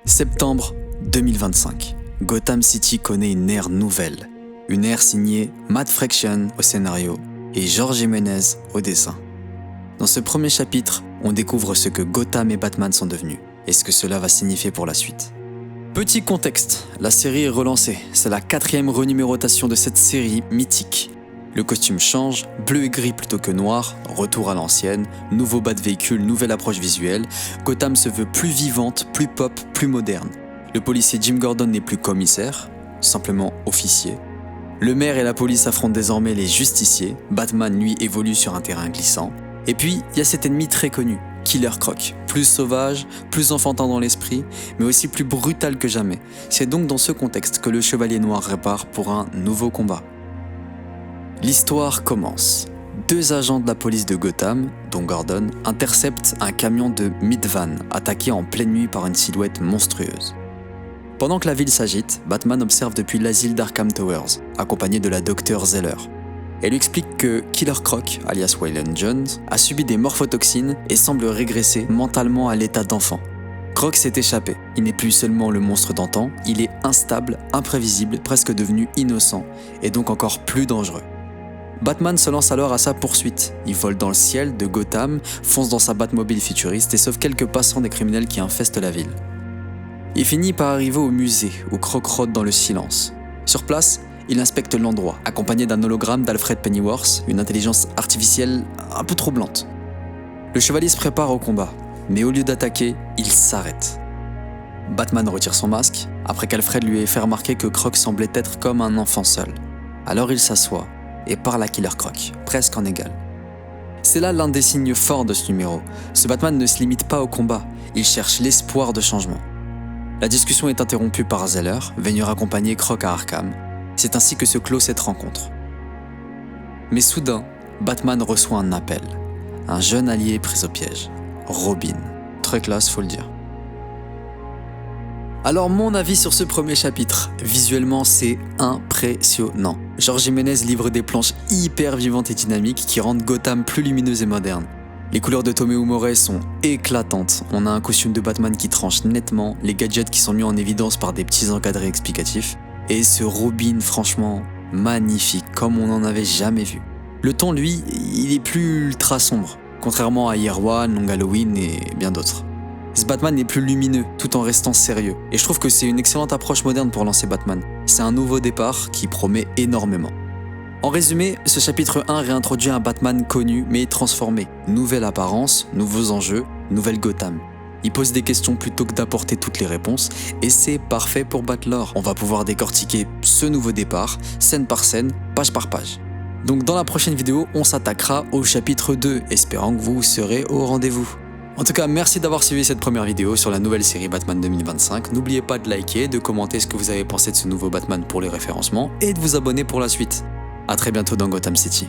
Septembre 2025. Gotham City connaît une ère nouvelle. Une ère signée Matt Fraction au scénario et Jorge Jiménez au dessin. Dans ce premier chapitre, on découvre ce que Gotham et Batman sont devenus et ce que cela va signifier pour la suite. Petit contexte, la série est relancée. C'est la 4e renumérotation de cette série mythique. Le costume change, bleu et gris plutôt que noir, retour à l'ancienne, nouveau bas de véhicule, nouvelle approche visuelle. Gotham se veut plus vivante, plus pop, plus moderne. Le policier Jim Gordon n'est plus commissaire, simplement officier. Le maire et la police affrontent désormais les justiciers. Batman, lui, évolue sur un terrain glissant. Et puis, il y a cet ennemi très connu, Killer Croc. Plus sauvage, plus enfantin dans l'esprit, mais aussi plus brutal que jamais. C'est donc dans ce contexte que le Chevalier Noir répare pour un nouveau combat. L'histoire commence. 2 agents de la police de Gotham, dont Gordon, interceptent un camion de Midvan attaqué en pleine nuit par une silhouette monstrueuse. Pendant que la ville s'agite, Batman observe depuis l'asile d'Arkham Towers, accompagné de la docteure Zeller. Elle lui explique que Killer Croc, alias Waylon Jones, a subi des morphotoxines et semble régresser mentalement à l'état d'enfant. Croc s'est échappé. Il n'est plus seulement le monstre d'antan, il est instable, imprévisible, presque devenu innocent, et donc encore plus dangereux. Batman se lance alors à sa poursuite. Il vole dans le ciel de Gotham, fonce dans sa Batmobile futuriste et sauve quelques passants des criminels qui infestent la ville. Il finit par arriver au musée, où Croc rôde dans le silence. Sur place, il inspecte l'endroit, accompagné d'un hologramme d'Alfred Pennyworth, une intelligence artificielle un peu troublante. Le chevalier se prépare au combat, mais au lieu d'attaquer, il s'arrête. Batman retire son masque, après qu'Alfred lui ait fait remarquer que Croc semblait être comme un enfant seul. Alors il s'assoit et parle à Killer Croc, presque en égal. C'est là l'un des signes forts de ce numéro. Ce Batman ne se limite pas au combat, il cherche l'espoir de changement. La discussion est interrompue par Zeller, venue raccompagner Croc à Arkham. C'est ainsi que se clôt cette rencontre. Mais soudain, Batman reçoit un appel. Un jeune allié pris au piège, Robin. Très classe, faut le dire. Alors mon avis sur ce premier chapitre, visuellement c'est impressionnant. Jorge Jiménez livre des planches hyper vivantes et dynamiques qui rendent Gotham plus lumineuse et moderne. Les couleurs de Tomeu Morey sont éclatantes, on a un costume de Batman qui tranche nettement, les gadgets qui sont mis en évidence par des petits encadrés explicatifs, et ce Robin franchement magnifique comme on n'en avait jamais vu. Le ton lui, il est plus ultra sombre, contrairement à Year One, Long Halloween et bien d'autres. Ce Batman est plus lumineux, tout en restant sérieux. Et je trouve que c'est une excellente approche moderne pour lancer Batman. C'est un nouveau départ qui promet énormément. En résumé, ce chapitre 1 réintroduit un Batman connu mais transformé. Nouvelle apparence, nouveaux enjeux, nouvelle Gotham. Il pose des questions plutôt que d'apporter toutes les réponses, et c'est parfait pour Batlore. On va pouvoir décortiquer ce nouveau départ, scène par scène, page par page. Donc dans la prochaine vidéo, on s'attaquera au chapitre 2, espérant que vous serez au rendez-vous. En tout cas, merci d'avoir suivi cette première vidéo sur la nouvelle série Batman 2025. N'oubliez pas de liker, de commenter ce que vous avez pensé de ce nouveau Batman pour les référencements et de vous abonner pour la suite. A très bientôt dans Gotham City.